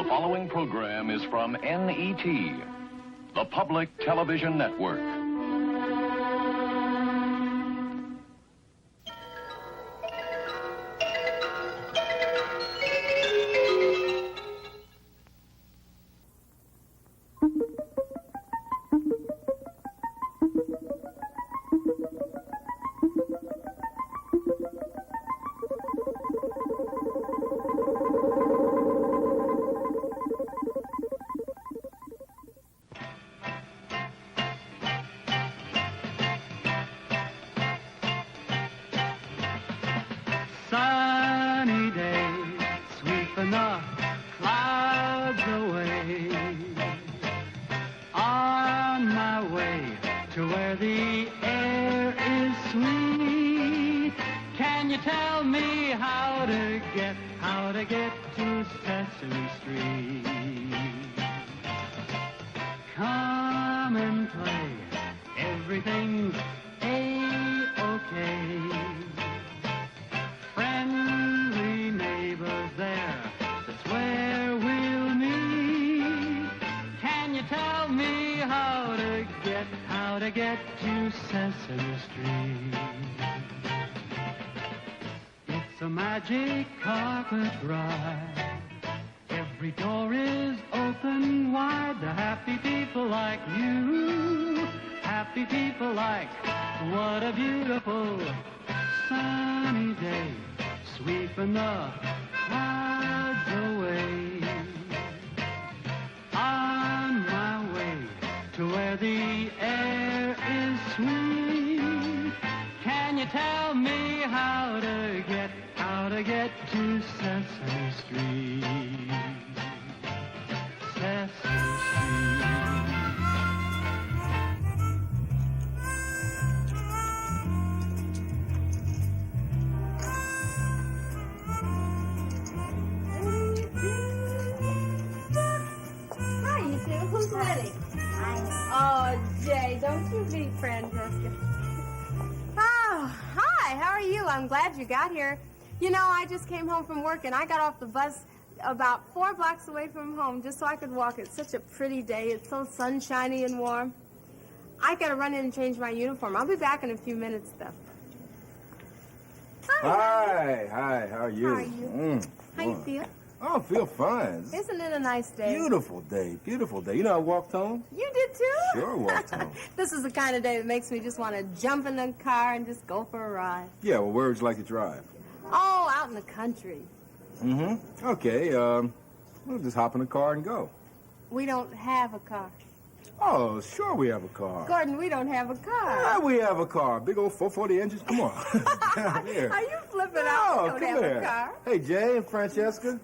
following program is from NET, the Public Television Network. Sunny day, sweeping the clouds away. On my way to where the air is sweet. Can you tell me how to get to Sesame Street? Come and play, everything's A-okay. Friendly neighbors there, that's where we'll meet. Can you tell me how to get to Sesame Street? It's a magic carpet ride. Every door is open wide to happy people like you. Happy people like, what a beautiful sunny day, sweeping the clouds away. On my way to where the air is sweet. Can you tell me how to get to Sesame Street? Sesame Street. Who's ready? Oh, Jay, don't you be Francesca. Oh, hi, how are you? I'm glad you got here. You know, I just came home from work and I got off the bus about 4 blocks away from home just so I could walk. It's such a pretty day. It's so sunshiny and warm. I gotta run in and change my uniform. I'll be back in a few minutes, though. Hi, how are you? How are you? How you feel? Oh, I feel fine. Isn't it a nice day? Beautiful day, beautiful day. You know, I walked home. You did too? Sure walked home. This is the kind of day that makes me just want to jump in the car and just go for a ride. Yeah, well, where would you like to drive? Oh, out in the country. Mm-hmm. Okay, we'll just hop in the car and go. We don't have a car. Oh, sure we have a car. Gordon, we don't have a car. Yeah, we have a car. Big old 440 engines. Come on. Here. Are you flipping out? Oh, We don't come have here. a car. Hey, Jay and Francesca.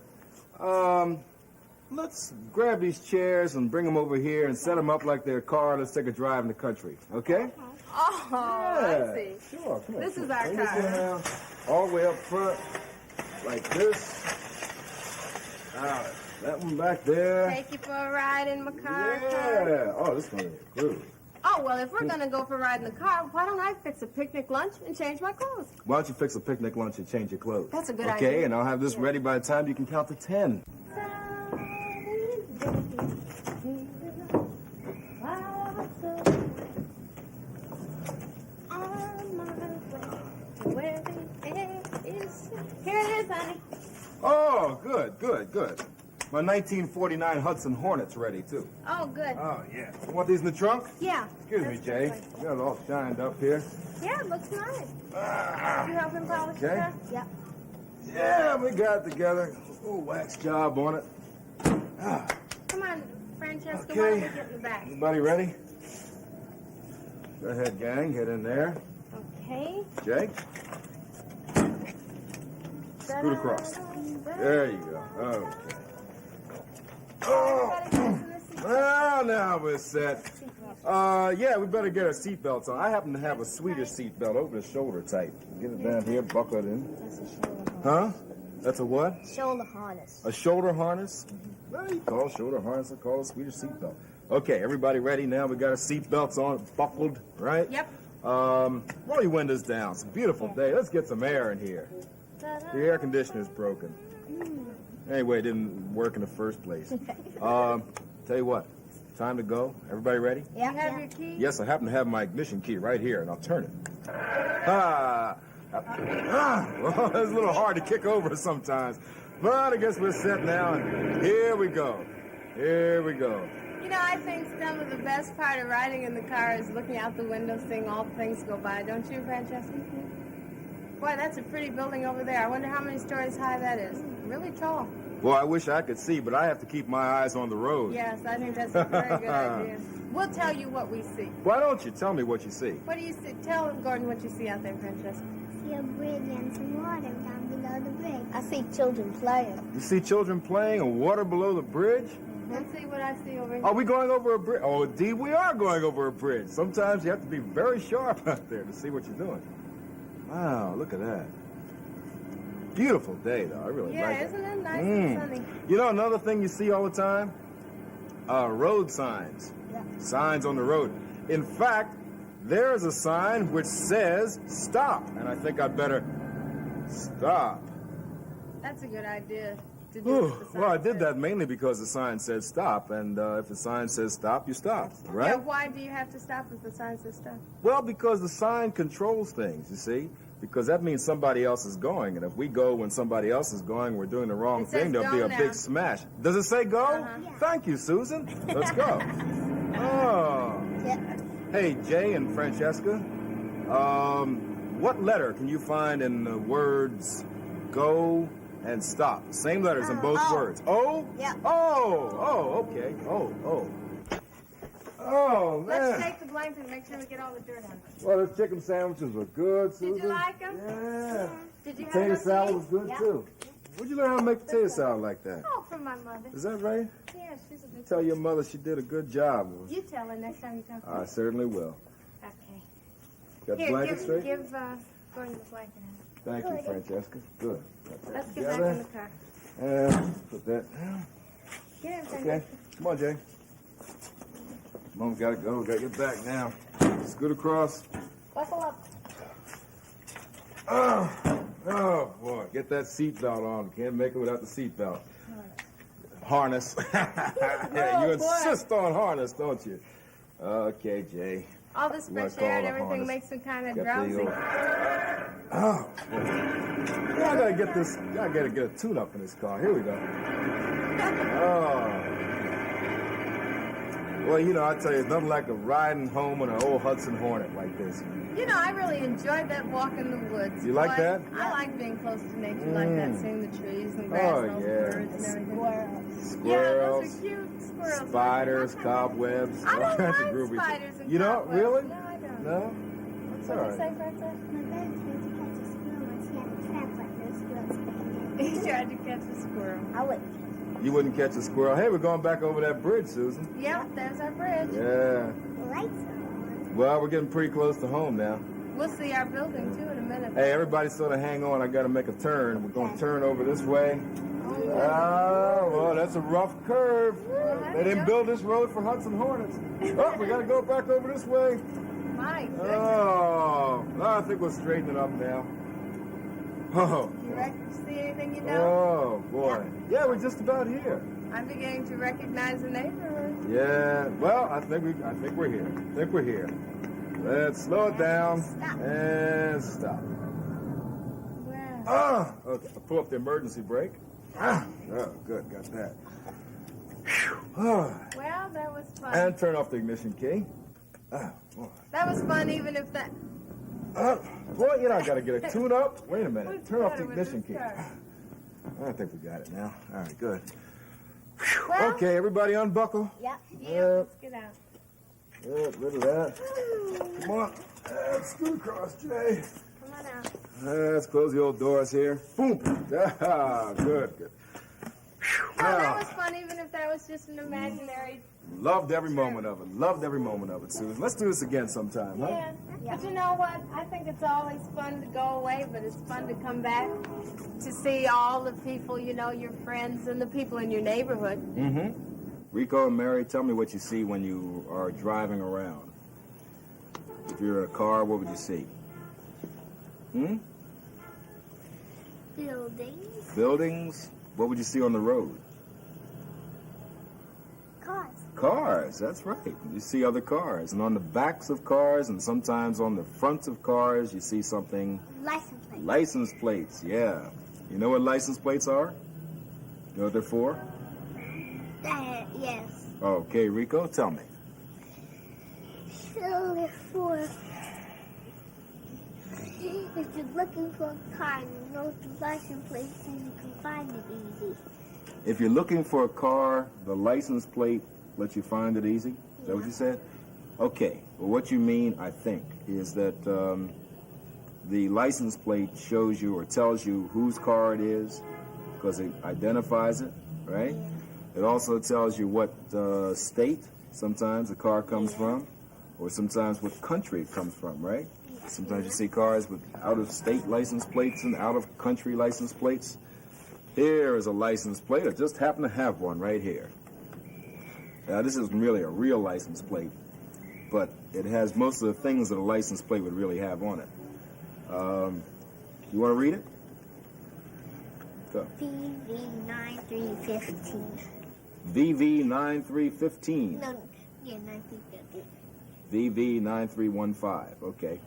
Let's grab these chairs and bring them over here and set them up like they're a car. Let's take a drive in the country, okay? Oh, Yeah, I see. Sure, come on. This come is on. our Bring this car. in now, all the way up front, like this. That one back there. Take you for a ride in my car. Yeah. Oh, this one is good. Oh, well, if we're going to go for a ride in the car, why don't I fix a picnic lunch and change my clothes? Why don't you fix a picnic lunch and change your clothes? That's a good okay, idea. and I'll have this ready by the time you can count to 10. Here it is, honey. Oh, good. My 1949 Hudson Hornet's ready, too. Oh, good. Oh, yeah. You want these in the trunk? Yeah. Excuse me, Jay. I got it all shined up here. Yeah, it looks nice. Ah, You help him polish okay. it up? Yeah. Yeah, we got it together. Ooh, wax job on it. Ah, Come on, Francesca, why don't okay. we get in the back? Everybody ready? Go ahead, gang. Get in there. Okay. Jay? Scoot across. There you go. Okay. Oh. Well, now we're set. Yeah, we better get our seatbelts on. I happen to have a Swedish seatbelt over the shoulder type. Get it down here, buckle it in. That's a shoulder harness. Huh? That's a what? Shoulder harness. A shoulder harness? Well, you call it shoulder harness, I call it a Swedish seatbelt. Okay, everybody ready now? We got our seatbelts on, buckled, right? Yep. Roll your windows down. It's a beautiful day. Let's get some air in here. The air conditioner's broken. Anyway, it didn't work in the first place. Tell you what, time to go. Everybody ready? Yeah. You have your key? Yes, I happen to have my ignition key right here, and I'll turn it. Well, it's a little hard to kick over sometimes. But I guess we're set now, and here we go. Here we go. You know, I think some of the best part of riding in the car is looking out the window, seeing all the things go by. Don't you, Francesca? Boy, that's a pretty building over there. I wonder how many stories high that is. Really tall. Well, I wish I could see, but I have to keep my eyes on the road. Yes, I think that's a very good idea. We'll tell you what we see. Why don't you tell me what you see? What do you see? Tell Gordon what you see out there, Francesca. I see a bridge and some water down below the bridge. I see children playing. You see children playing and water below the bridge? Let's see what I see over here. Are we going over a bridge? Oh, indeed, we are going over a bridge. Sometimes you have to be very sharp out there to see what you're doing. Wow, look at that. Beautiful day, though. I really like it. Yeah, isn't it nice and sunny? You know another thing you see all the time? Road signs. Yeah. Signs on the road. In fact, there's a sign which says stop, and I think I'd better stop. That's a good idea. To do Whew. what the sign Well, I did says. that mainly because the sign said stop, and if the sign says stop, you stop, right? Yeah, why do you have to stop if the sign says stop? Well, because the sign controls things, you see? Because that means somebody else is going, and if we go when somebody else is going, we're doing the wrong It says thing, there'll be go a now. big smash. Does it say go? Yeah. Thank you, Susan. Let's go. Oh. Hey, Jay and Francesca, what letter can you find in the words go and stop? Same letters in both words. O? Yeah. Oh, okay. Oh, man. Let's take the blanket and make sure we get all the dirt on it. Well, those chicken sandwiches were good, Susan. Did you like them? Yeah. Did you have Potato enough to salad eat? was good, Yeah. too. Where'd you learn how to make potato salad like that? Oh, from my mother. Is that right? Yeah, she's a good Tell your mother she did a good job. You tell her next time you talk to her. I certainly will. Okay. Got the Here, blanket straight? give Gordon the blanket. Thank you, Francesca. Good. Got that Let's get back together. in the car. And put that down. Get in, Okay. Francesca. Come on, Jay. Mom's got to go. Got to get back now. Scoot across. Buckle up. Oh, boy. Get that seatbelt on. Can't make it without the seatbelt. Harness. Yeah, you boy. insist on harness, don't you? Okay, Jay. All this You wanna fresh air call and it a everything harness? makes me kind of Got the drowsy. old- Oh, boy. Yeah, I gotta get this. I gotta get a tune-up in this car. Here we go. Oh. Well, you know, I tell you, it's nothing like a riding home on an old Hudson Hornet like this. You know, I really enjoyed that walk in the woods. You like Boy, that? I like being close to nature like that, seeing the trees and grass Oh, and all the yeah. birds and everything. Squirrels. Yeah, Squirrels, those are cute squirrels. spiders, cobwebs, I all don't kinds of mind groovy spiders and You don't cobwebs. really? No, I don't. No? It's all What did you right. say, Francesca? My brother tried to catch a squirrel and she had a trap like those squirrels. He tried to catch a squirrel. I wouldn't. You wouldn't catch a squirrel. Hey, we're going back over that bridge, Susan. Yep, there's our bridge. Yeah. The lights are on. Well, we're getting pretty close to home now. We'll see our building, too, in a minute. Hey, everybody sort of hang on. I got to make a turn. We're going to turn over this way. Oh, well, that's a rough curve. They didn't build this road for Hudson Hornets. Oh, we got to go back over this way. My goodness. Oh, I think we'll straighten it up now. Oh, You see anything you know? oh boy. Yeah, we're just about here. I'm beginning to recognize the neighborhood. Yeah. Well, I think we're here. I think we're here. Let's slow it down and stop. Wow. Okay. I'll pull up the emergency brake. Oh, good. Got that. Whew. Well, that was fun. And turn off the ignition key. Boy. That was fun, even if that... Boy, you know, I got to get a tune up. Wait a minute. What's Turn the off the matter with ignition this key. car? I think we got it now. All right, good. Well, Okay, everybody unbuckle. Yep. yeah, let's get out. Get rid of that. Come on. Let's scoot across, Jay. Come on out. Let's close the old doors here. Boom. Ah, good. Oh, that was fun, even if that was just an imaginary... Loved every moment of it. Loved every moment of it, Susan. Let's do this again sometime, huh? Yeah. But you know what? I think it's always fun to go away, but it's fun to come back to see all the people, you know, your friends and the people in your neighborhood. Mm-hmm. Rico and Mary, tell me what you see when you are driving around. If you're in a car, what would you see? Buildings. Buildings? what would you see on the road? Cars. Cars, that's right. You see other cars. And on the backs of cars and sometimes on the fronts of cars, you see something. License plate. License plates, yeah. You know what license plates are? You know what they're for? Yes. Okay, Rico, tell me. So for if you're looking for a car and you know the license plate, so you can find it easy. If you're looking for a car, the license plate lets you find it easy? Is that what you said? Okay. Well, what you mean, I think, is that the license plate shows you or tells you whose car it is because it identifies it, right? It also tells you what state sometimes the car comes from, or sometimes what country it comes from, right? Sometimes you see cars with out-of-state license plates and out-of-country license plates. Here is a license plate. I just happen to have one right here. Now, this isn't really a real license plate, but it has most of the things that a license plate would really have on it. You want to read it? Go. VV9315. VV9315. No, yeah, 9315. VV9315. Okay.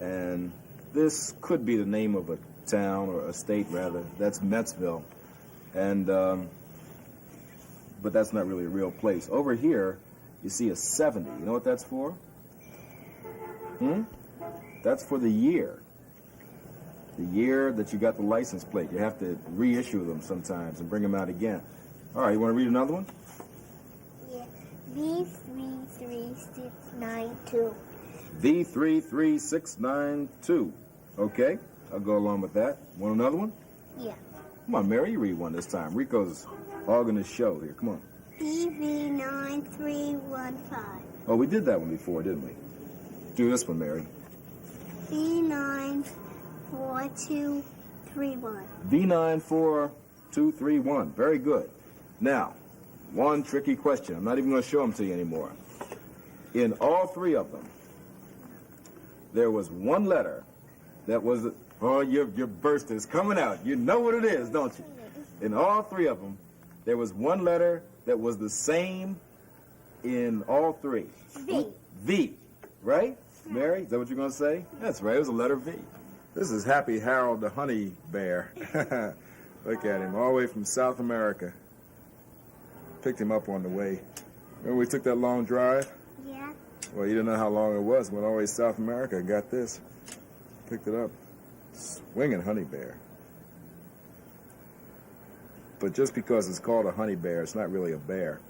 And this could be the name of a town or a state, rather. That's Mettsville. And, but that's not really a real place. Over here, you see a 70. You know what that's for? That's for the year. The year that you got the license plate. You have to reissue them sometimes and bring them out again. All right, you want to read another one? Yeah, V33692. V33692. Okay, I'll go along with that. Want another one? Yeah. Come on, Mary, you read one this time. Rico's hogging the show here. Come on. VV9315. Oh, we did that one before, didn't we? Do this one, Mary. V94231. V94231. Very good. Now, one tricky question. I'm not even going to show them to you anymore. In all three of them, there was one letter that was... Oh, your burst is coming out. You know what it is, don't you? In all three of them, there was one letter that was the same in all three. V. V, right? Mary, is that what you're going to say? That's right, it was a letter V. This is Happy Harold the honey bear. Look at him, all the way from South America. Picked him up on the way. Remember we took that long drive? Yeah. Well, you didn't know how long it was. Went all the way to South America, got this. Picked it up. Swinging honey bear. But just because it's called a honey bear, it's not really a bear.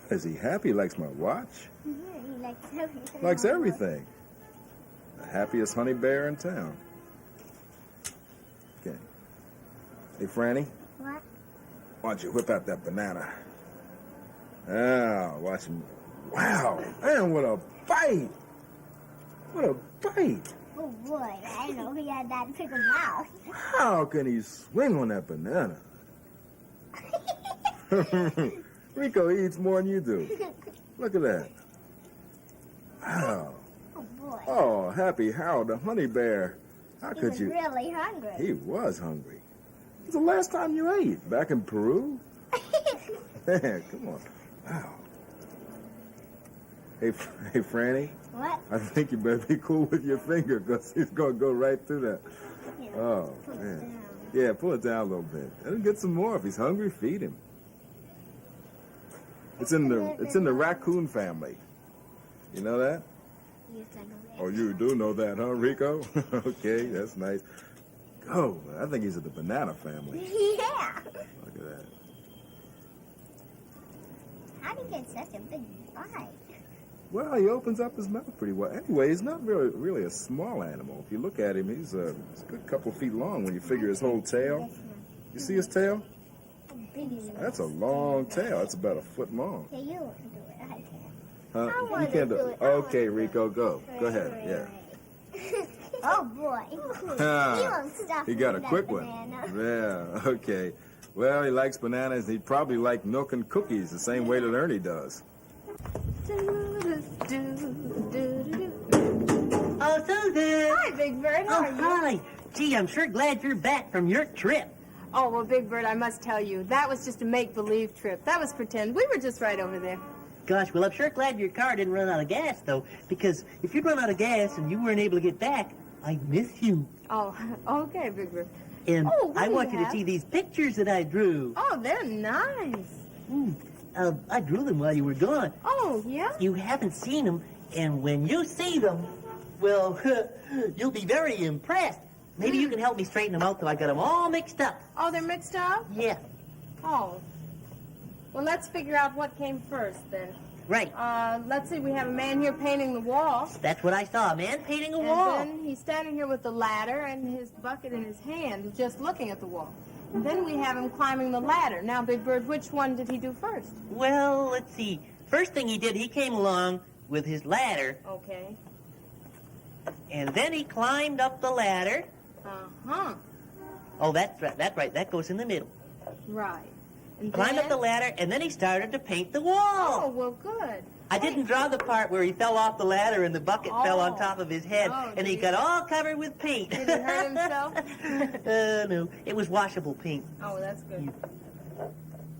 Is he happy? He likes my watch? Yeah, he likes everything. Likes everything. The happiest honey bear in town. Okay. Hey, Franny, What? why don't you whip out that banana? Ah, watch him. Wow, man, what a bite. What a bite. Oh boy, I didn't know he had that big a mouth. How can he swing on that banana? Rico eats more than you do. Look at that. Wow. Oh boy. Oh, Happy Harold the honey bear. How He could was you? really hungry. He was hungry. It was the last time you ate. Back in Peru? Man, come on. Wow. Hey, Franny. What? I think you better be cool with your finger because he's going to go right through that. Yeah, Oh, put it man. down. Yeah, pull it down a little bit. And get some more. If he's hungry, feed him. It's in the raccoon family. You know that? Yes, I know that. Oh, you do know that, huh, Rico? Okay, that's nice. Oh, I think he's in the banana family. Yeah. Look at that. How do you get such a big bite? Well, he opens up his mouth pretty well. Anyway, he's not really a small animal. If you look at him, he's a good couple feet long when you figure his whole tail. You see his tail? How big is it? That's a long tail. That's about a foot long. Okay, you want to do it. I can't. Huh? I wanna You can't do do it. it. I wanna Okay, do it. Rico, go. Go ahead. Yeah. Oh boy. He won't stop He got a with quick that one. banana. Yeah, okay. Well, he likes bananas. He'd probably like milk and cookies the same way that Ernie does. Oh, so there. Hi, Big Bird. How Oh, are you? hi. Gee, I'm sure glad you're back from your trip. Oh, well, Big Bird, I must tell you, that was just a make-believe trip. That was pretend. We were just right over there. Gosh, well, I'm sure glad your car didn't run out of gas, though, because if you'd run out of gas and you weren't able to get back, I'd miss you. Oh, okay, Big Bird. And what I do want you you to have? see these pictures that I drew. Oh, they're nice. I drew them while you were gone. Oh, yeah? You haven't seen them, and when you see them, well, you'll be very impressed. Maybe you can help me straighten them out, though. I got them all mixed up. Oh, they're mixed up? Yeah, Oh. Well, let's figure out what came first, then. right. Let's see, we have a man here painting the wall. That's what I saw, a man painting a And wall. then he's standing here with the ladder and his bucket in his hand, just looking at the wall. And then we have him climbing the ladder. Now, Big Bird, which one did he do first? Well, let's see. First thing he did, he came along with his ladder, Okay. and then he climbed up the ladder. Uh-huh. Oh, that's right, that goes in the middle. Right. And Climbed up the then- ladder, and then he started to paint the Oh, wall. well, good. I didn't draw the part where he fell off the ladder and the bucket fell on Oh. top of his head, Oh, and did he he- got all covered with paint. Did he hurt himself? No, it was washable paint. Oh, that's good.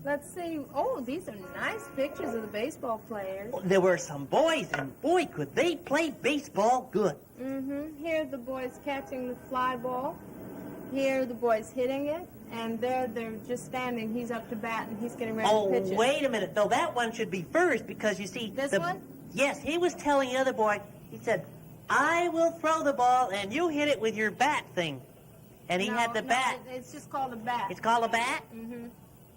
Let's see. Oh, these are nice pictures of the baseball players. There were some boys, and boy, could they play baseball good. Mm-hmm. Here the boys catching the fly ball. Here the boys hitting it. And there they're just standing. He's up to bat, and he's getting ready Oh, to pitch it. wait a minute, though. That one should be first, because you see... This one? Yes, he was telling the other boy, he said, I will throw the ball, and you hit it with your bat thing. And he had the bat. It's just called a bat. It's called a bat? Mm-hmm.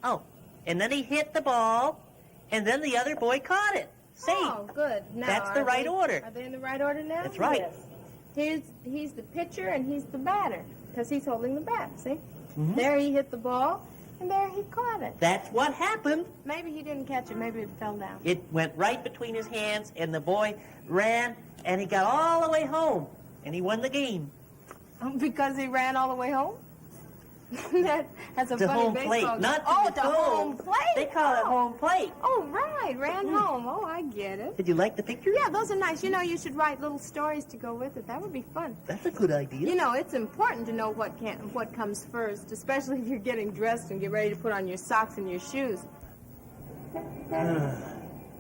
Oh, and then he hit the ball, and then the other boy caught it. See? Oh, good. Now, That's the are right they- order. Are they in the right order now? That's right. Yes. He's the pitcher, and he's the batter, because he's holding the bat, see? Mhm. There he hit the ball, and there he caught it. That's what happened. Maybe he didn't catch it. Maybe it fell down. It went right between his hands, and the boy ran, and he got all the way home, and he won the game. Because he ran all the way home? That's a To funny home baseball plate, game. not Oh, to the to home goal. plate. They call it Oh. home plate. Oh, right. Ran home. Oh, I get it. Did you like the picture? Yeah, those are nice. You know, you should write little stories to go with it. That would be fun. That's a good idea. You know, it's important to know what comes first, especially if you're getting dressed and get ready to put on your socks and your shoes.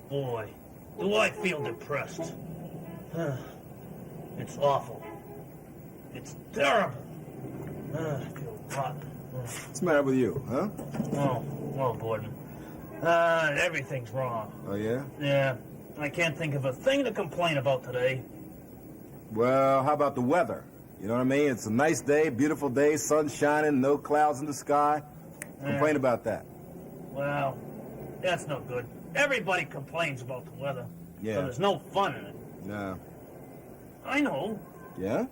Boy, do I feel depressed. It's awful. It's terrible. I feel rotten. What's the matter with you, huh? Oh, Gordon. Everything's wrong. Oh, yeah? Yeah, I can't think of a thing to complain about today. Well, how about the weather? You know what I mean? It's a nice day, beautiful day, sun shining, no clouds in the sky. Complain about that. Well, that's no good. Everybody complains about the weather. Yeah. So there's no fun in it. No. I know. Yeah?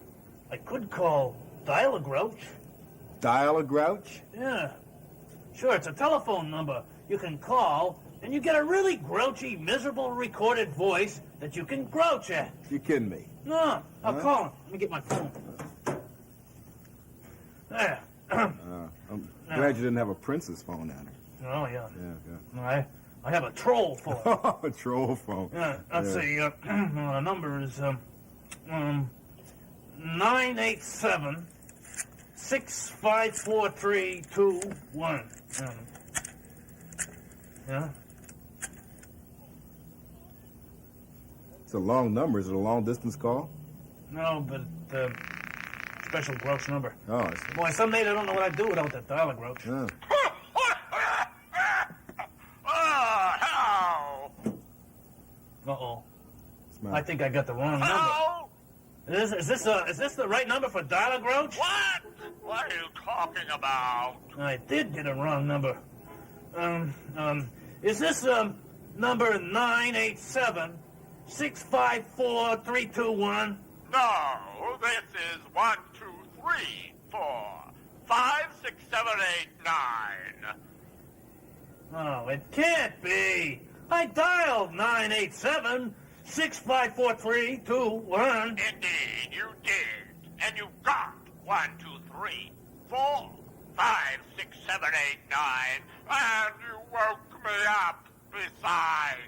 I could call Dial-A-Grouch. Dial-A-Grouch? Yeah. Sure, it's a telephone number you can call, and you get a really grouchy, miserable recorded voice that you can grouch at. You're kidding me. No, I'll Huh? call him. Let me get my phone. There. I'm glad you didn't have a princess phone down there. Oh, yeah. Yeah, I have a troll phone. yeah. A troll phone. Yeah, let's Yeah. see. The number is 987 654-321. Yeah. It's a long number. Is it a long distance call? No, but special Grouch number. Oh, I see. Boy, some days I don't know what I'd do without that Dial-A-Grouch. Yeah. Uh-oh. Smile. I think I got the wrong number. Is this the right number for Dial-A-Grouch? What? What are you talking about? I did get a wrong number. Is this number 987-654-321? No, this is 1, 2, 3, 4, 5, 6, 7, 8, 9. Oh, it can't be. I dialed 987-654-321. Indeed, you did. And you got 1, 2, 3, 4, 5, 6, 7, 8, 9. And you woke me up besides.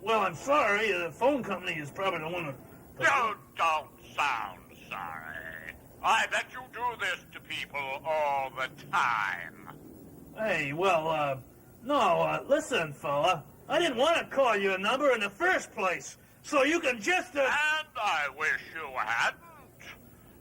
Well, I'm sorry. The phone company is probably the one that... You don't sound sorry. I bet you do this to people all the time. Hey, well, no, listen, fella. I didn't want to call your number in the first place, so you can just, And I wish you hadn't.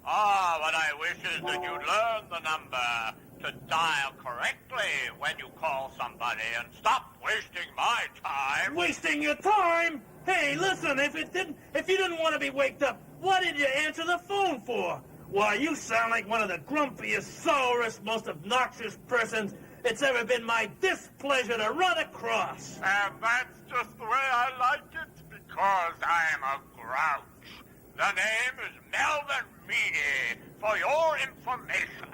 Ah, what I wish is that you'd learn the number to dial correctly when you call somebody and stop wasting my time. Wasting your time? Hey, listen, if you didn't want to be waked up, what did you answer the phone for? Why, you sound like one of the grumpiest, sourest, most obnoxious persons it's ever been my displeasure to run across. And that's just the way I like it, because I'm a grouch. The name is Melvin Meanie, for your information.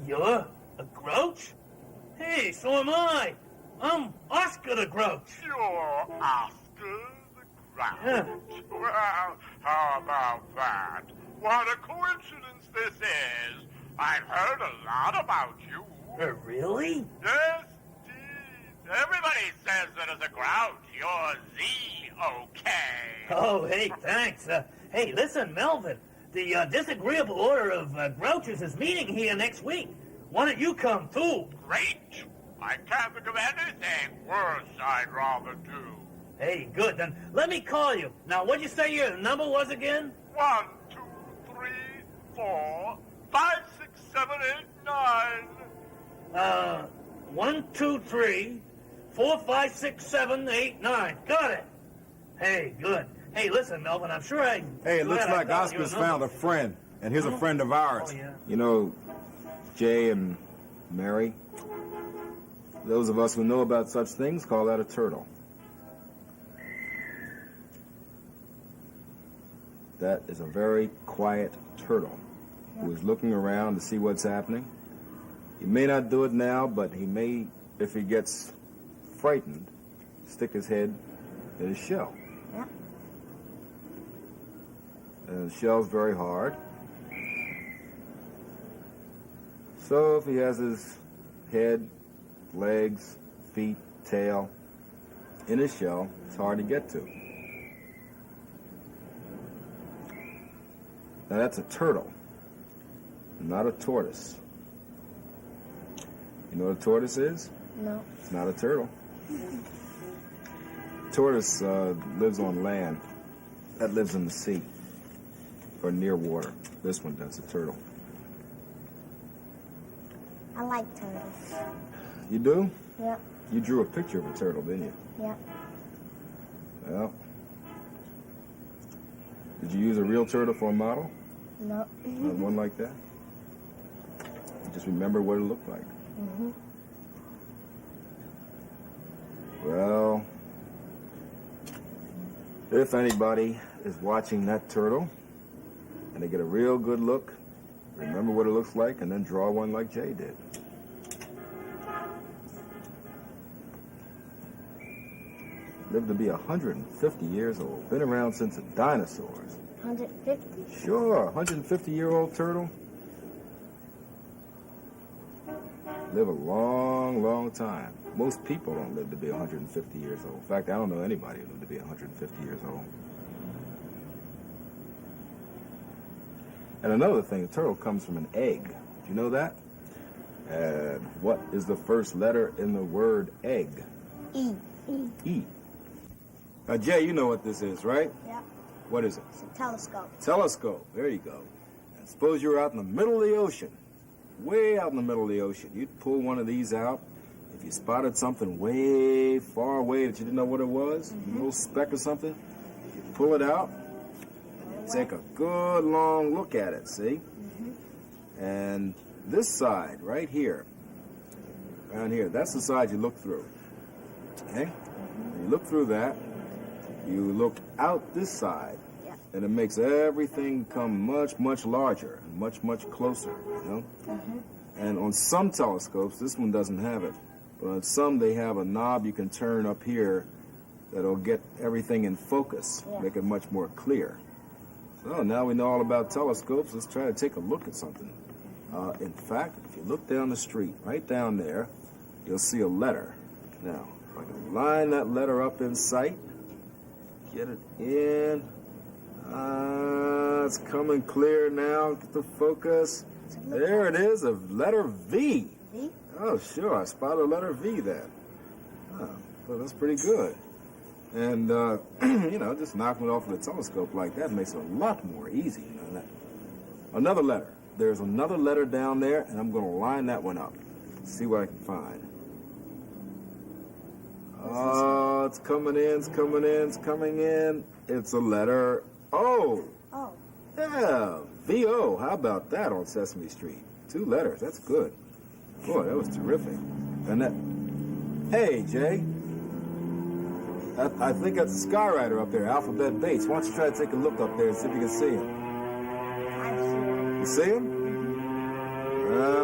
You're a grouch? Hey, so am I. I'm Oscar the Grouch. You're Oscar the Grouch. Yeah. Well, how about that? What a coincidence this is. I've heard a lot about you. Really? Yes, indeed. Everybody says that as a grouch, you're Z-OK. Oh, hey, thanks. Hey, listen, Melvin, the disagreeable order of grouches is meeting here next week. Why don't you come, too? Great. I can't think of anything worse I'd rather do. Hey, good. Then let me call you. Now, what'd you say your number was again? 1, 2, 3, 4, 5, 6, 7, 8, 9. 1, 2, 3, 4, 5, 6, 7, 8, 9. Got it. Hey, good. Hey, listen, Melvin, I'm sure I... Hey, it looks glad I like got your Oscar's number. found a friend, and here's a friend of ours. Oh, yeah. You know, Jay and Mary, those of us who know about such things call that a turtle. That is a very quiet turtle who is looking around to see what's happening. He may not do it now, but he may, if he gets frightened, stick his head in his shell. Yeah. And the shell's very hard. So if he has his head, legs, feet, tail in his shell, it's hard to get to. Now that's a turtle, not a tortoise. You know what a tortoise is? No. It's not a turtle. Tortoise lives on land. That lives in the sea or near water. This one does, a turtle. I like turtles. You do? Yep. You drew a picture of a turtle, didn't you? Yep. Well, did you use a real turtle for a model? No. Not one like that? You just remember what it looked like. Mm-hmm. Well, if anybody is watching that turtle and they get a real good look, remember what it looks like and then draw one like Jay did. Lived to be 150 years old. Been around since the dinosaurs. 150? Sure, 150-year-old turtle. Live a long, long time. Most people don't live to be 150 years old. In fact, I don't know anybody who lived to be 150 years old. And another thing, a turtle comes from an egg. Did you know that? And what is the first letter in the word egg? E. E. Now, Jay, you know what this is, right? Yep. What is it? It's a telescope. Telescope. There you go. And suppose you were out in the middle of the ocean, way out in the middle of the ocean. You'd pull one of these out. If you spotted something way far away that you didn't know what it was, a little speck or something, you'd pull it out and take a good long look at it, see? And this side, right here, around here, that's the side you look through. Okay? When you look through that, you look out this side, and it makes everything come much, much larger and much, much closer, you know? And on some telescopes, this one doesn't have it, but on some they have a knob you can turn up here that'll get everything in focus, make it much more clear. So now we know all about telescopes. Let's try to take a look at something. In fact, if you look down the street, right down there, you'll see a letter. Now, if I can line that letter up in sight, get it in. it's coming clear now. Get the focus. There it is, a letter V. V? Oh, sure. I spotted a letter V there. Oh, well, that's pretty good. And, you know, just knocking it off with a telescope like that makes it a lot more easy. You know, another letter. There's another letter down there, and I'm going to line that one up. See what I can find. Oh, it's coming in, it's coming in, it's coming in. It's a letter O. Oh. Yeah, V-O. How about that on Sesame Street? 2 letters, that's good. Boy, that was terrific. And that... Hey, Jay. I think that's a skywriter up there, Alphabet Bates. Why don't you try to take a look up there and see if you can see him? I see him. You see him?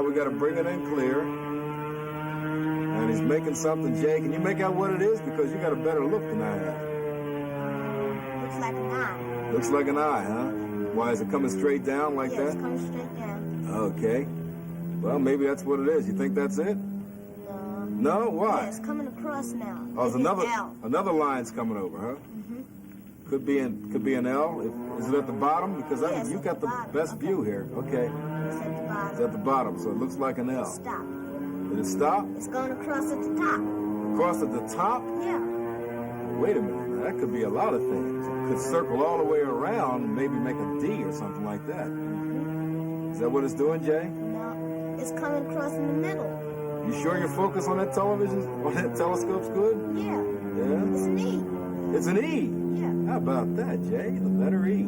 We got to bring it in clear. And he's making something, Jay. Can you make out what it is? Because you got a better look than I have. Looks like an eye. Looks like an eye, huh? Why, is it coming straight down like Yeah, that? it's coming straight down. Okay. Well, maybe that's what it is. You think that's it? No. No? Why? Yeah, it's coming across now. Oh, there's Maybe an L. another line's coming over, huh? Mm-hmm. Could be an L. Is it at the bottom? Because Yeah, it's you at got the the bottom. best Okay. view here. Okay. It's at the It's bottom. at the bottom, so it looks like an L. Stop. Did it stop? It's going across at the top. Across at the top? Yeah. Wait a minute. That could be a lot of things. It could circle all the way around and maybe make a D or something like that. Is that what it's doing, Jay? No. It's coming across in the middle. You sure your focus on that television, on that telescope's good? Yeah. Yeah? It's an E. It's an E. Yeah. How about that, Jay? The letter E.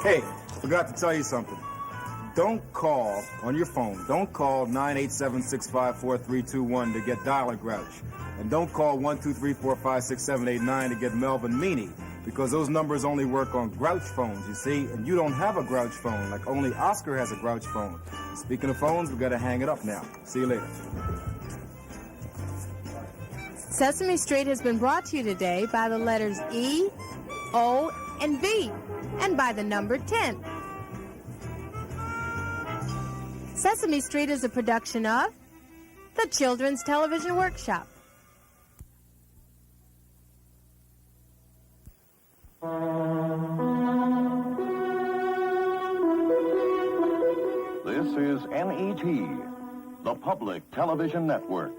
Hey, forgot to tell you something. Don't call on your phone. Don't call 987-654-321 to get Dial-A-Grouch. And don't call 1-2-3-4-5-6-7-8-9 to get Melvin Meanie, because those numbers only work on Grouch phones, you see, and you don't have a Grouch phone, like only Oscar has a Grouch phone. Speaking of phones, we gotta hang it up now. See you later. Sesame Street has been brought to you today by the letters E, O, and V, and by the number 10. Sesame Street is a production of the Children's Television Workshop. This is NET, the Public Television Network.